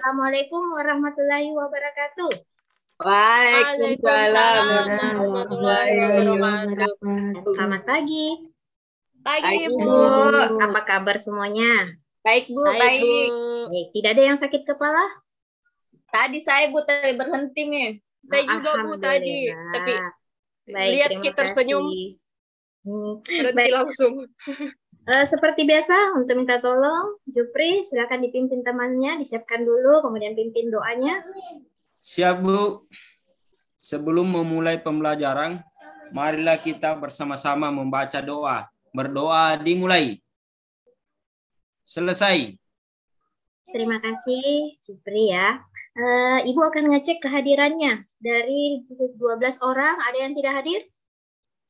Assalamualaikum warahmatullahi wabarakatuh. Waalaikumsalam Waalaikumsalam warahmatullahi warahmatullahi wabarakatuh. Dan selamat pagi. Pagi, wabarakatuh. Bu. Apa kabar semuanya? Baik, Bu, Baik, Bu. baik. Baik, tidak ada yang sakit kepala? Tadi saya, Bu, tadi berhenti nih. Saya juga, Bu, tadi. Alhamdulillah. Tapi Baik, lihat terima kita tersenyum, kasih. berhenti Baik, langsung. seperti biasa untuk minta tolong, Jupri silakan dipimpin temannya, disiapkan dulu, kemudian pimpin doanya. Siap, Bu. Sebelum memulai pembelajaran, marilah kita bersama-sama membaca doa. Berdoa dimulai. Selesai. Terima kasih, Jupri ya. Ibu akan ngecek kehadirannya. Dari 12 orang, ada yang tidak hadir?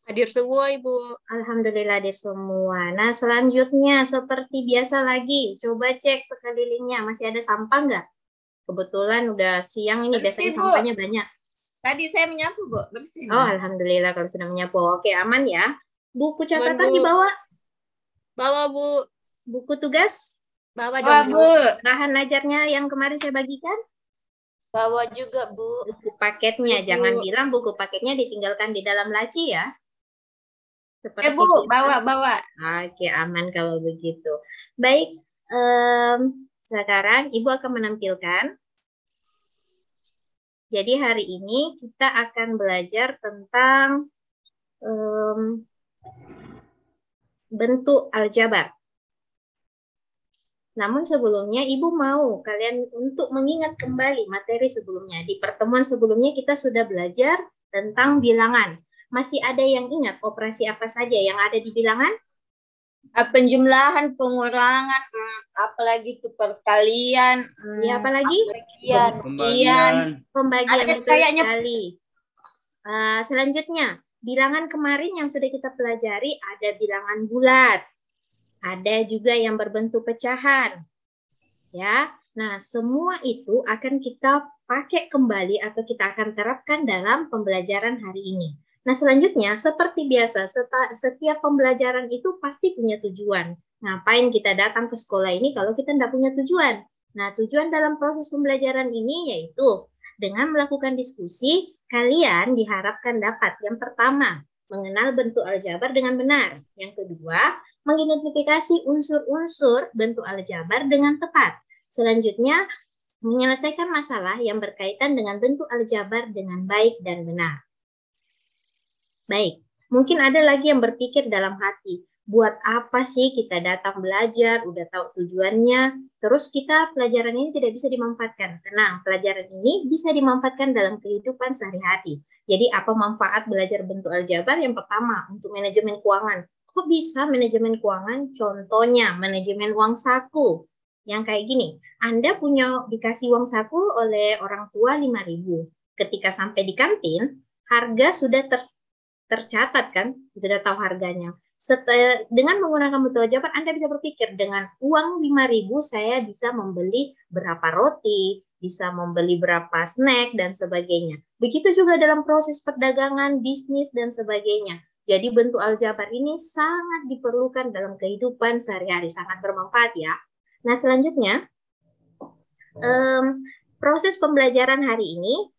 Hadir semua, Ibu. Alhamdulillah hadir semua. Nah, selanjutnya seperti biasa lagi, coba cek sekelilingnya. Masih ada sampah nggak? Kebetulan udah siang ini, biasanya Bersih, Bu. sampahnya banyak. Tadi saya menyapu, Bu. Bersih. Oh, alhamdulillah kalau sudah menyapu. Oke, aman ya. Buku catatan Bu. dibawa? Bawa, Bu. Buku tugas? Bawa Wah, dong, Bu. Bahan ajarnya yang kemarin saya bagikan? Bawa juga, Bu. Buku paketnya. Bu. Jangan bilang buku paketnya ditinggalkan di dalam laci ya. Seperti Bu, itu. bawa. Oke, aman kalau begitu. Baik, sekarang Ibu akan menampilkan. Jadi hari ini kita akan belajar tentang bentuk aljabar. Namun sebelumnya Ibu mau kalian untuk mengingat kembali materi sebelumnya. Di pertemuan sebelumnya kita sudah belajar tentang bilangan. Masih ada yang ingat operasi apa saja yang ada di bilangan? Penjumlahan, pengurangan, apalagi itu perkalian. Ya, apalagi? Pembagian Ada itu kayaknya. sekali. Selanjutnya, bilangan kemarin yang sudah kita pelajari ada bilangan bulat. Ada juga yang berbentuk pecahan. Ya. Nah, semua itu akan kita pakai kembali atau kita akan terapkan dalam pembelajaran hari ini. Nah, selanjutnya seperti biasa, setiap pembelajaran itu pasti punya tujuan. Ngapain kita datang ke sekolah ini kalau kita tidak punya tujuan? Nah, tujuan dalam proses pembelajaran ini yaitu dengan melakukan diskusi, kalian diharapkan dapat yang pertama, mengenal bentuk aljabar dengan benar. Yang kedua, mengidentifikasi unsur-unsur bentuk aljabar dengan tepat. Selanjutnya, menyelesaikan masalah yang berkaitan dengan bentuk aljabar dengan baik dan benar. Baik, mungkin ada lagi yang berpikir dalam hati, buat apa sih kita datang belajar, udah tahu tujuannya, terus kita pelajaran ini tidak bisa dimanfaatkan. Tenang, pelajaran ini bisa dimanfaatkan dalam kehidupan sehari-hari. Jadi apa manfaat belajar bentuk aljabar? Yang pertama, untuk manajemen keuangan. Kok bisa manajemen keuangan? Contohnya, manajemen uang saku. Yang kayak gini, Anda punya dikasih uang saku oleh orang tua 5.000. Ketika sampai di kantin, harga sudah tercatat kan, sudah tahu harganya. Dengan menggunakan bentuk aljabar, Anda bisa berpikir dengan uang 5.000 saya bisa membeli berapa roti, bisa membeli berapa snack dan sebagainya. Begitu juga dalam proses perdagangan, bisnis dan sebagainya. Jadi bentuk aljabar ini sangat diperlukan dalam kehidupan sehari-hari, sangat bermanfaat ya. Nah, selanjutnya proses pembelajaran hari ini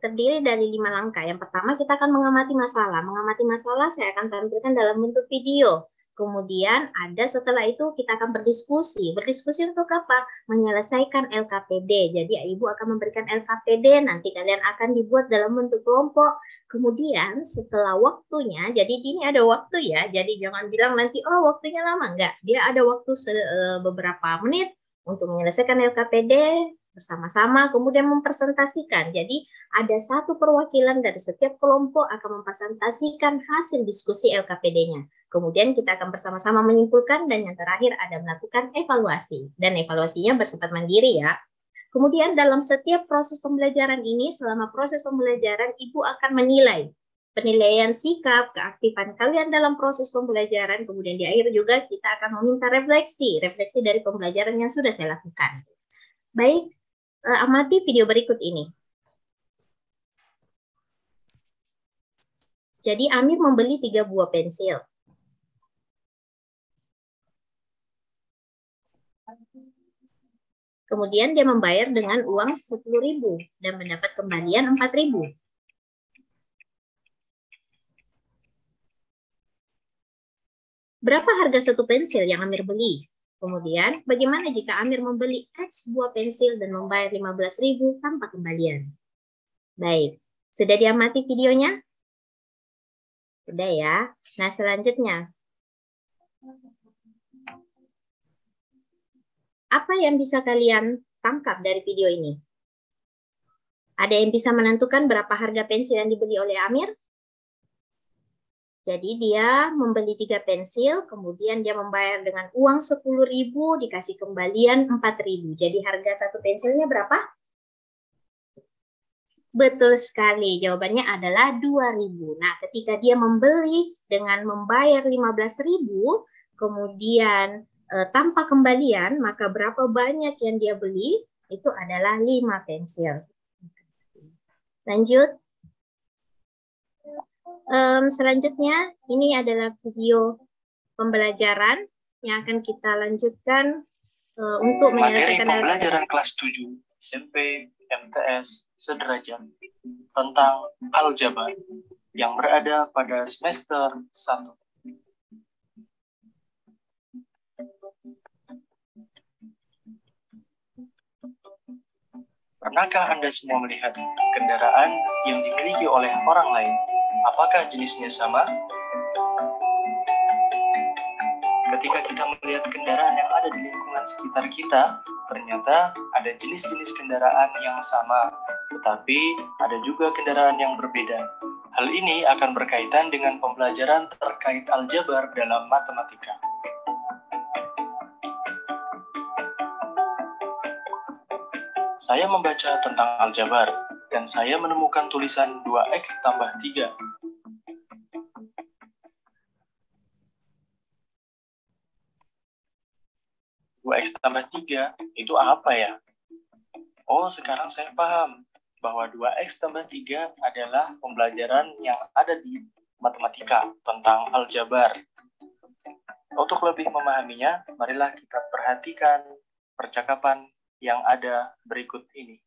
terdiri dari 5 langkah. Yang pertama kita akan mengamati masalah. Mengamati masalah saya akan tampilkan dalam bentuk video. Kemudian ada setelah itu kita akan berdiskusi. Berdiskusi untuk apa? Menyelesaikan LKPD. Jadi Ibu akan memberikan LKPD, nanti kalian akan dibuat dalam bentuk kelompok. Kemudian setelah waktunya, jadi ini ada waktu ya. Jadi jangan bilang nanti oh waktunya lama. Enggak, dia ada waktu beberapa menit untuk menyelesaikan LKPD bersama-sama, kemudian mempresentasikan. Jadi ada satu perwakilan dari setiap kelompok akan mempresentasikan hasil diskusi LKPD-nya. Kemudian kita akan bersama-sama menyimpulkan dan yang terakhir ada melakukan evaluasi. Dan evaluasinya bersifat mandiri ya. Kemudian dalam setiap proses pembelajaran ini, selama proses pembelajaran, Ibu akan menilai penilaian sikap, keaktifan kalian dalam proses pembelajaran. Kemudian di akhir juga kita akan meminta refleksi dari pembelajaran yang sudah saya lakukan. Baik, amati video berikut ini. Jadi Amir membeli 3 buah pensil. Kemudian dia membayar dengan uang 10.000 dan mendapat kembalian 4.000. Berapa harga satu pensil yang Amir beli? Kemudian, bagaimana jika Amir membeli X buah pensil dan membayar 15.000 tanpa kembalian? Baik, sudah diamati videonya? Sudah ya. Nah, selanjutnya. Apa yang bisa kalian tangkap dari video ini? Ada yang bisa menentukan berapa harga pensil yang dibeli oleh Amir? Jadi dia membeli 3 pensil, kemudian dia membayar dengan uang 10.000, dikasih kembalian 4.000. Jadi harga satu pensilnya berapa? Betul sekali, jawabannya adalah 2.000. Nah, ketika dia membeli dengan membayar 15.000, kemudian tanpa kembalian, maka berapa banyak yang dia beli? Itu adalah 5 pensil. Lanjut. Selanjutnya, ini adalah video pembelajaran yang akan kita lanjutkan untuk menyelesaikan materi pembelajaran kelas 7 SMP MTS sederajat tentang aljabar yang berada pada semester 1. Pernahkah Anda semua melihat kendaraan yang dimiliki oleh orang lain? Apakah jenisnya sama? Ketika kita melihat kendaraan yang ada di lingkungan sekitar kita, ternyata ada jenis-jenis kendaraan yang sama, tetapi ada juga kendaraan yang berbeda. Hal ini akan berkaitan dengan pembelajaran terkait aljabar dalam matematika. Saya membaca tentang aljabar, dan saya menemukan tulisan 2x tambah 3. X tambah 3 itu apa ya? Oh, sekarang saya paham bahwa 2x tambah 3 adalah pembelajaran yang ada di matematika tentang aljabar. Untuk lebih memahaminya, marilah kita perhatikan percakapan yang ada berikut ini.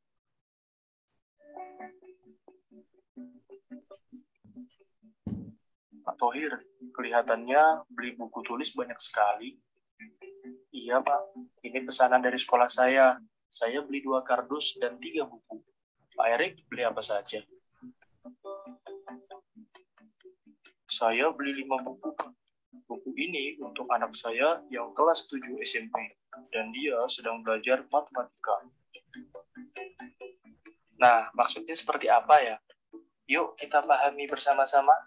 Pak Thohir, kelihatannya beli buku tulis banyak sekali. Iya, Pak. Ini pesanan dari sekolah saya. Saya beli 2 kardus dan 3 buku. Pak Erik beli apa saja? Saya beli 5 buku, Pak. Buku ini untuk anak saya yang kelas 7 SMP. Dan dia sedang belajar matematika. Nah, maksudnya seperti apa ya? Yuk kita pahami bersama-sama.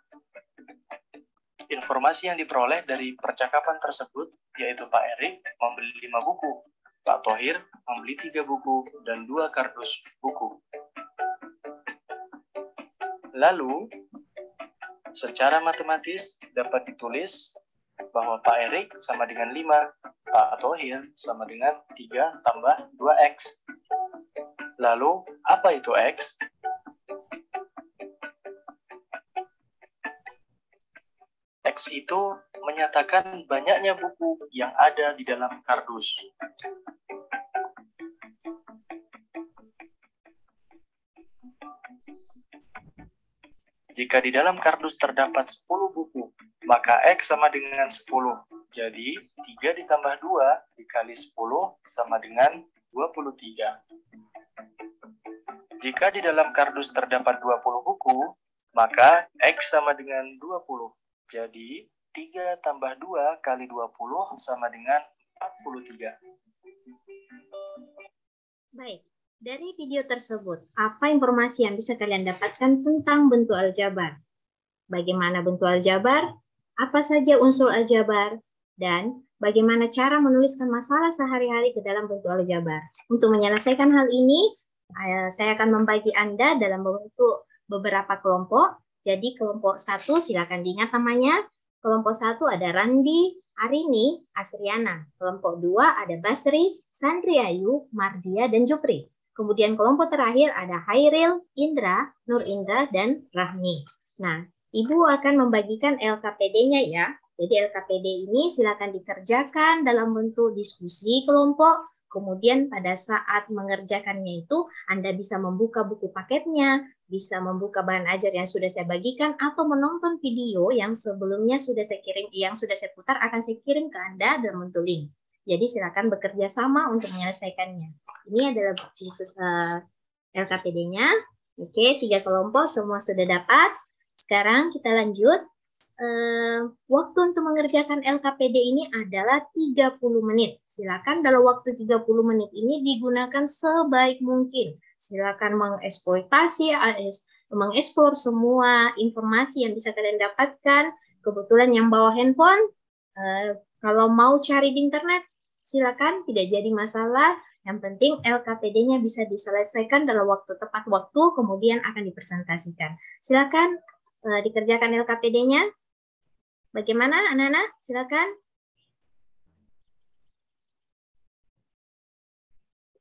Informasi yang diperoleh dari percakapan tersebut, yaitu Pak Erik membeli 5 buku, Pak Thohir membeli 3 buku, dan 2 kardus buku. Lalu, secara matematis dapat ditulis bahwa Pak Erik sama dengan 5, Pak Thohir sama dengan 3 tambah 2x. Lalu, apa itu X? X itu menyatakan banyaknya buku yang ada di dalam kardus. Jika di dalam kardus terdapat 10 buku, maka X sama dengan 10. Jadi, 3 ditambah 2 dikali 10 sama dengan 23. Jika di dalam kardus terdapat 20 buku, maka X sama dengan 20. Jadi, 3 tambah 2 kali 20 sama dengan 43. Baik, dari video tersebut, apa informasi yang bisa kalian dapatkan tentang bentuk aljabar? Bagaimana bentuk aljabar? Apa saja unsur aljabar? Dan bagaimana cara menuliskan masalah sehari-hari ke dalam bentuk aljabar? Untuk menyelesaikan hal ini, saya akan membagi Anda dalam bentuk beberapa kelompok. Jadi kelompok 1 silakan diingat namanya. Kelompok 1 ada Randi, Arini, Asriana. Kelompok 2 ada Basri, Sandriayu, Mardia, dan Jupri. Kemudian kelompok terakhir ada Hairil, Indra, Nur Indra, dan Rahmi. Nah, Ibu akan membagikan LKPD-nya ya. Jadi LKPD ini silakan dikerjakan dalam bentuk diskusi kelompok, Kemudian pada saat mengerjakannya itu, Anda bisa membuka buku paketnya, bisa membuka bahan ajar yang sudah saya bagikan, atau menonton video yang sebelumnya sudah saya kirim, yang sudah saya putar akan saya kirim ke Anda dalam bentuk link. Jadi silakan bekerja sama untuk menyelesaikannya. Ini adalah LKPD-nya. Oke, 3 kelompok semua sudah dapat. Sekarang kita lanjut. Waktu untuk mengerjakan LKPD ini adalah 30 menit. Silakan dalam waktu 30 menit ini digunakan sebaik mungkin. Silakan mengeksploitasi, mengeksplor semua informasi yang bisa kalian dapatkan. Kebetulan yang bawa handphone, kalau mau cari di internet, silakan, tidak jadi masalah. Yang penting LKPD-nya bisa diselesaikan dalam waktu tepat waktu, kemudian akan dipresentasikan. Silakan dikerjakan LKPD-nya. Bagaimana anak-anak? Silakan.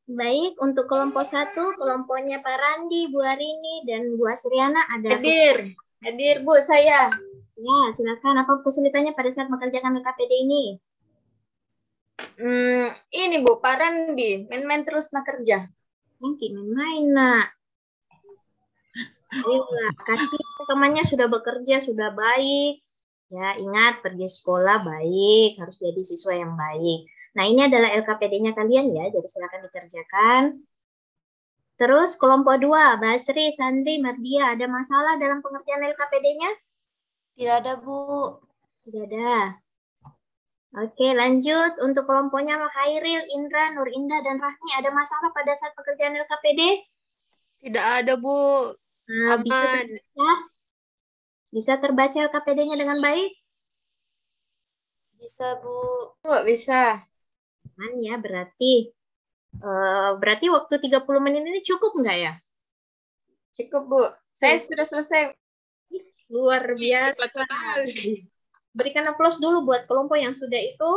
Baik, untuk kelompok 1, kelompoknya Pak Randi, Bu Arini, dan Bu Asriana ada. Hadir Bu saya. Ya, silakan. Apa kesulitannya pada saat mengerjakan LKPD ini? Ini Bu, Pak Randi, main-main terus nak kerja. Mungkin main-main, nak. Ayo, kasih temannya sudah bekerja, sudah baik. Ya, ingat pergi sekolah baik, harus jadi siswa yang baik. Nah, ini adalah LKPD-nya kalian ya, jadi silakan dikerjakan. Terus kelompok 2, Basri, Sandri, Mardia, ada masalah dalam pengerjaan LKPD-nya? Tidak ada, Bu. Tidak ada. Oke, lanjut. Untuk kelompoknya Khairil, Indra, Nur Indah, dan Rahmi, ada masalah pada saat pekerjaan LKPD? Tidak ada, Bu. Nah, bisa terbaca LKPD-nya dengan baik? Bisa, Bu. Bu, bisa. Aman ya, berarti waktu 30 menit ini cukup nggak ya? Cukup, Bu. Saya sudah selesai. Luar biasa. Cepat sekali. Berikan aplaus dulu buat kelompok yang sudah itu.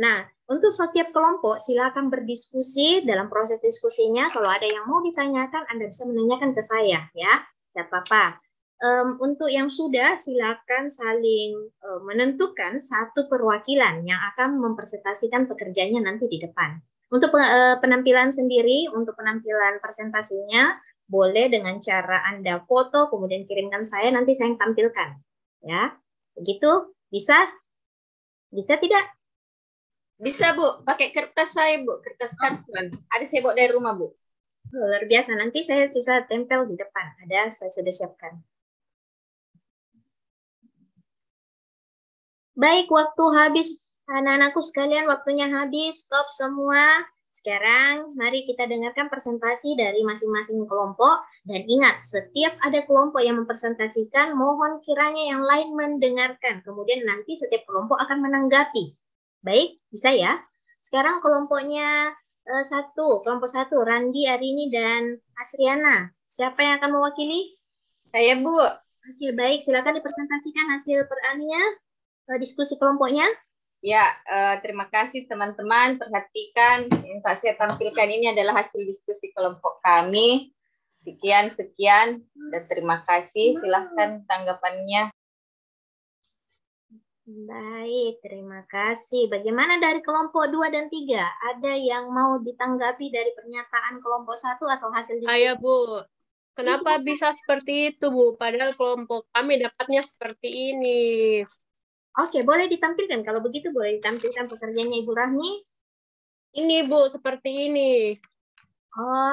Nah, untuk setiap kelompok silakan berdiskusi. Dalam proses diskusinya, kalau ada yang mau ditanyakan, Anda bisa menanyakan ke saya, ya. Tidak apa-apa. Untuk yang sudah, silakan saling menentukan satu perwakilan yang akan mempresentasikan pekerjaannya nanti di depan. Untuk penampilan sendiri, untuk penampilan presentasinya, boleh dengan cara Anda foto, kemudian kirimkan saya, nanti saya yang tampilkan. Ya, begitu? Bisa? Bisa tidak? Bisa, Bu. Pakai kertas saya, Bu. Kertas karton. Ada saya bawa dari rumah, Bu. Luar biasa. Nanti saya sisa tempel di depan. Ada, saya sudah siapkan. Baik, waktu habis. Anak-anakku sekalian, waktunya habis. Stop semua. Sekarang, mari kita dengarkan presentasi dari masing-masing kelompok. Dan ingat, setiap ada kelompok yang mempresentasikan, mohon kiranya yang lain mendengarkan. Kemudian nanti setiap kelompok akan menanggapi. Baik, bisa ya? Sekarang kelompoknya kelompok 1, Randi, Arini, dan Asriana. Siapa yang akan mewakili? Saya, Bu. Oke, baik. Silakan dipresentasikan hasil perannya, diskusi kelompoknya. Ya, terima kasih teman-teman. Perhatikan, yang tak saya tampilkan ini adalah hasil diskusi kelompok kami. Sekian, dan terima kasih. Silahkan tanggapannya. Baik, terima kasih. Bagaimana dari kelompok 2 dan 3? Ada yang mau ditanggapi dari pernyataan kelompok 1 atau hasil diskusi? Saya, Bu. Kenapa bisa seperti itu, Bu? Padahal kelompok kami dapatnya seperti ini. Oke, boleh ditampilkan. Kalau begitu boleh ditampilkan pekerjaannya Ibu Rahmi. Ini, Bu, seperti ini.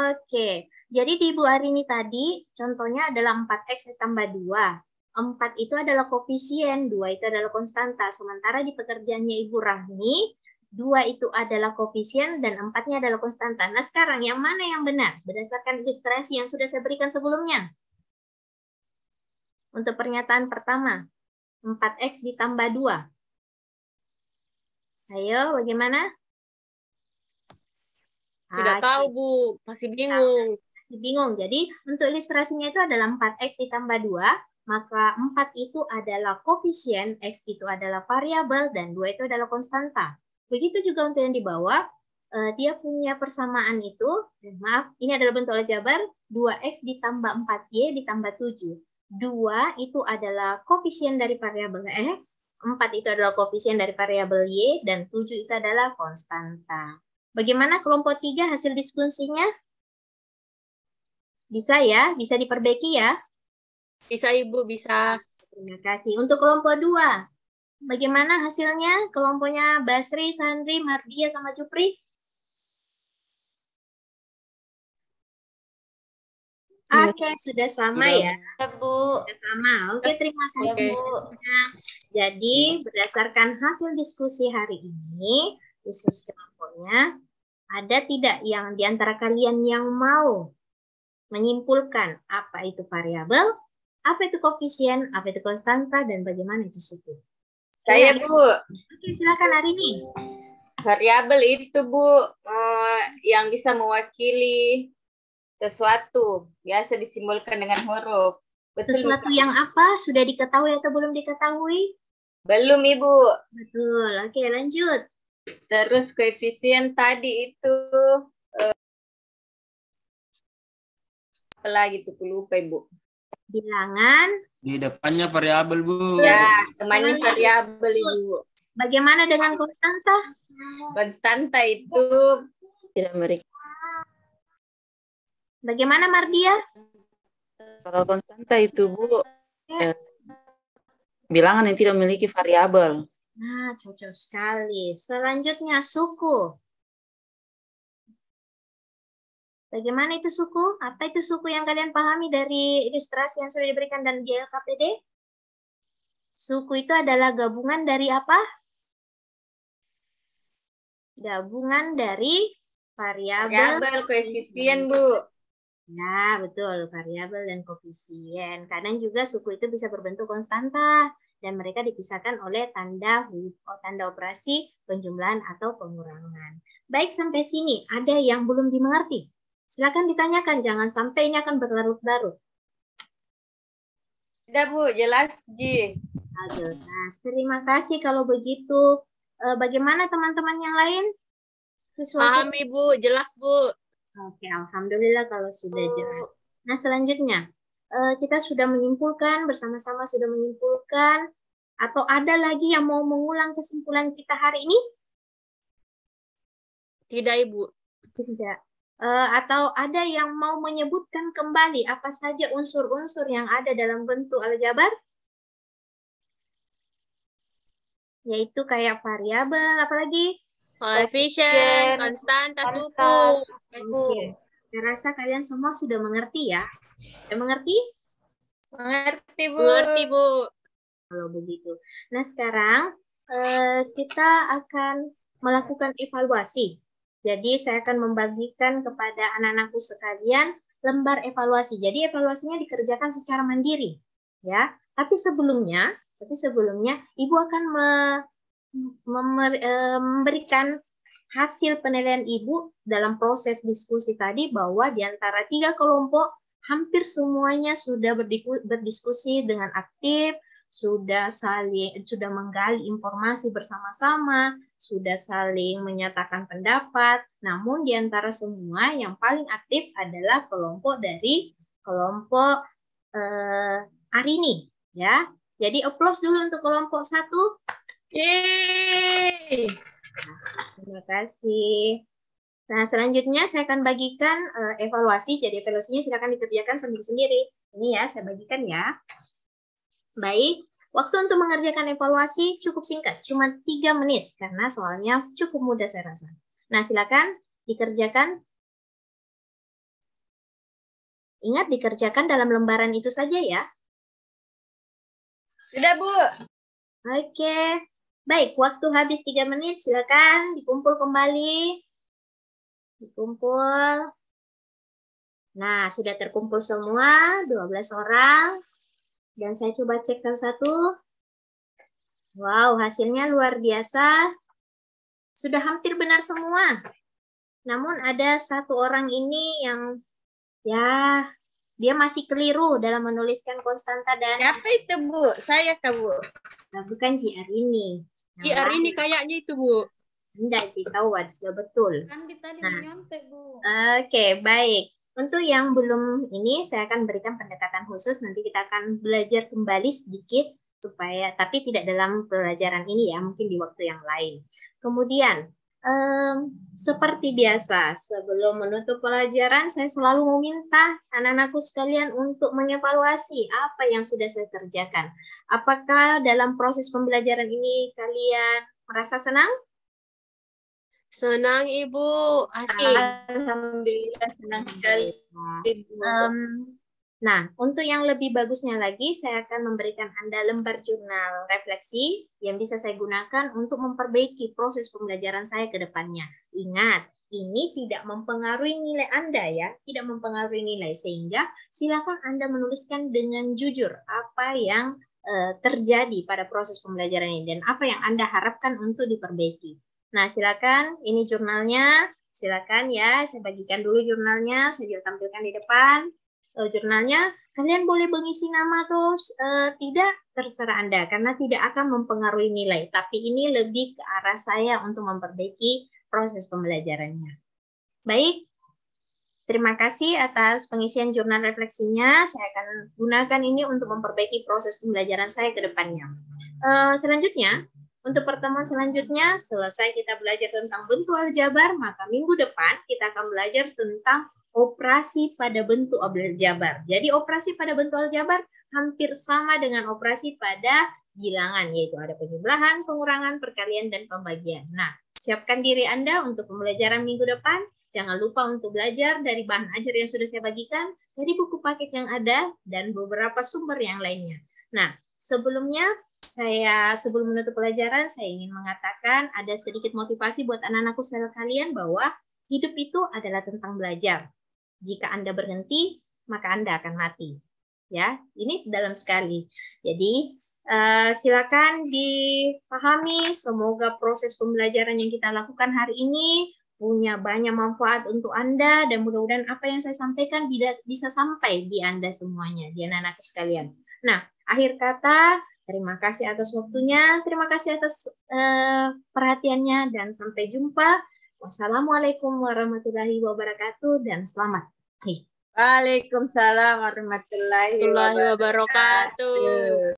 Oke, jadi di Ibu Arini tadi contohnya adalah 4X ditambah 2. 4 itu adalah koefisien, 2 itu adalah konstanta. Sementara di pekerjaannya Ibu Rahmi, 2 itu adalah koefisien dan 4-nya adalah konstanta. Nah sekarang yang mana yang benar? Berdasarkan ilustrasi yang sudah saya berikan sebelumnya. Untuk pernyataan pertama, 4X ditambah 2. Ayo, bagaimana? Tidak tahu, Bu. Masih bingung. Masih bingung. Jadi untuk ilustrasinya itu adalah 4X ditambah 2. Maka 4 itu adalah koefisien, X itu adalah variabel, dan 2 itu adalah konstanta. Begitu juga untuk yang di bawah, dia punya persamaan itu, maaf, ini adalah bentuk aljabar, 2X ditambah 4Y ditambah 7. 2 itu adalah koefisien dari variabel X, 4 itu adalah koefisien dari variabel Y, dan 7 itu adalah konstanta. Bagaimana kelompok 3 hasil diskusinya? Bisa ya? Bisa diperbaiki ya? Bisa Ibu, bisa. Terima kasih. Untuk kelompok 2, bagaimana hasilnya? Kelompoknya Basri, Sandri, Mardia, sama Jupri? Oke, sudah sama ya? Ya, Bu. Sudah sama. Oke, terima Ya, kasih. Bu. Jadi, berdasarkan hasil diskusi hari ini, khusus kelompoknya, ada tidak yang di antara kalian yang mau menyimpulkan apa itu variabel, apa itu koefisien, apa itu konstanta, dan bagaimana itu suku? Saya, Bu. Oke, silakan Arini. Variabel itu, Bu, yang bisa mewakili sesuatu. Biasa disimbolkan dengan huruf. Betul, Sesuatu Bu? yang apa? Sudah diketahui atau belum diketahui? Belum, Ibu. Betul. Oke, lanjut. Terus koefisien tadi itu apa lagi tuh? Lupa, Ibu. Bilangan. Di depannya variabel, Bu. Ya, temannya variabel, Ibu. Bagaimana dengan konstanta? Konstanta itu Tidak memberi. Bagaimana Mardia? Kalau konstanta itu, Bu, bilangan yang tidak memiliki variabel. Nah, cocok sekali. Selanjutnya, suku. Bagaimana itu suku? Apa itu suku yang kalian pahami dari ilustrasi yang sudah diberikan dan di LKPD? Suku itu adalah gabungan dari apa? Gabungan dari variabel. variabel koefisien, Bu. Ya, betul. Variabel dan koefisien. Kadang juga suku itu bisa berbentuk konstanta. Dan mereka dipisahkan oleh tanda operasi penjumlahan atau pengurangan. Baik, sampai sini ada yang belum dimengerti. Silakan ditanyakan, jangan sampai ini akan berlarut-larut. Sudah, Bu, jelas, Ji. Jelas. Terima kasih kalau begitu. Bagaimana teman-teman yang lain? Paham Ibu, jelas Bu. Oke, alhamdulillah kalau sudah jelas. Nah, selanjutnya kita sudah menyimpulkan, bersama-sama sudah menyimpulkan, atau ada lagi yang mau mengulang kesimpulan kita hari ini? Tidak Ibu. Tidak. Atau ada yang mau menyebutkan kembali apa saja unsur-unsur yang ada dalam bentuk aljabar? Yaitu kayak variabel, apalagi? Koefisien, konstanta, suku. Oke. Saya rasa kalian semua sudah mengerti ya. Sudah mengerti? Mengerti, Bu. Mengerti Bu. Kalau begitu. Nah, sekarang kita akan melakukan evaluasi. Jadi saya akan membagikan kepada anak-anakku sekalian lembar evaluasi. Jadi evaluasinya dikerjakan secara mandiri, ya. Tapi sebelumnya Ibu akan memberikan hasil penilaian Ibu dalam proses diskusi tadi bahwa di antara 3 kelompok hampir semuanya sudah berdiskusi dengan aktif, sudah menggali informasi bersama-sama, sudah saling menyatakan pendapat. Namun di antara semua yang paling aktif adalah kelompok Arini, ya. Jadi applause dulu untuk kelompok 1. Yeay. Terima kasih. Nah, selanjutnya saya akan bagikan evaluasi. Jadi evaluasinya silakan dikerjakan sendiri-sendiri. Ini ya, saya bagikan ya. Baik, waktu untuk mengerjakan evaluasi cukup singkat, cuma 3 menit, karena soalnya cukup mudah saya rasa. Nah, silakan dikerjakan. Ingat, dikerjakan dalam lembaran itu saja ya. Sudah, Bu. Oke. Baik, waktu habis 3 menit, silakan dikumpul kembali. Dikumpul. Nah, sudah terkumpul semua, 12 orang. Dan saya coba cek satu-satu. Wow, hasilnya luar biasa. Sudah hampir benar semua. Namun ada 1 orang ini yang ya dia masih keliru dalam menuliskan konstanta dan... Siapa itu, Bu? Saya kah, Bu? Nah, bukan Ci Arini. Ci Arini kayaknya itu, Bu. Enggak, Ci, tahu sudah betul. Kan tadi Nah, nyontek, Bu. Oke, baik. Untuk yang belum ini, saya akan berikan pendekatan khusus. Nanti kita akan belajar kembali sedikit, tapi tidak dalam pelajaran ini ya, mungkin di waktu yang lain. Kemudian, seperti biasa, sebelum menutup pelajaran, saya selalu meminta anak-anakku sekalian untuk mengevaluasi apa yang sudah saya kerjakan. Apakah dalam proses pembelajaran ini kalian merasa senang? Senang Ibu, asik. Alhamdulillah senang sekali. Nah, untuk yang lebih bagusnya lagi, saya akan memberikan Anda lembar jurnal refleksi yang bisa saya gunakan untuk memperbaiki proses pembelajaran saya ke depannya. Ingat, ini tidak mempengaruhi nilai Anda ya, tidak mempengaruhi nilai, sehingga silakan Anda menuliskan dengan jujur apa yang terjadi pada proses pembelajaran ini dan apa yang Anda harapkan untuk diperbaiki. Nah, silakan, ini jurnalnya, silakan ya, saya bagikan dulu jurnalnya, saya juga tampilkan di depan. Jurnalnya, kalian boleh mengisi nama atau tidak, terserah Anda, karena tidak akan mempengaruhi nilai. Tapi ini lebih ke arah saya untuk memperbaiki proses pembelajarannya. Baik, terima kasih atas pengisian jurnal refleksinya. Saya akan gunakan ini untuk memperbaiki proses pembelajaran saya ke depannya. Selanjutnya, untuk pertemuan selanjutnya, selesai kita belajar tentang bentuk aljabar, maka minggu depan kita akan belajar tentang operasi pada bentuk aljabar. Jadi operasi pada bentuk aljabar hampir sama dengan operasi pada bilangan, yaitu ada penjumlahan, pengurangan, perkalian, dan pembagian. Nah, siapkan diri Anda untuk pembelajaran minggu depan. Jangan lupa untuk belajar dari bahan ajar yang sudah saya bagikan, dari buku paket yang ada, dan beberapa sumber yang lainnya. Nah, sebelum menutup pelajaran, saya ingin mengatakan ada sedikit motivasi buat anak-anakku sekalian bahwa hidup itu adalah tentang belajar. Jika Anda berhenti, maka Anda akan mati. Ya, ini dalam sekali. Jadi, silakan dipahami. Semoga proses pembelajaran yang kita lakukan hari ini punya banyak manfaat untuk Anda dan mudah-mudahan apa yang saya sampaikan bisa sampai di Anda semuanya, di anak-anak sekalian. Nah, akhir kata, terima kasih atas waktunya, terima kasih atas perhatiannya, dan sampai jumpa. Wassalamualaikum warahmatullahi wabarakatuh dan selamat. Waalaikumsalam warahmatullahi wabarakatuh.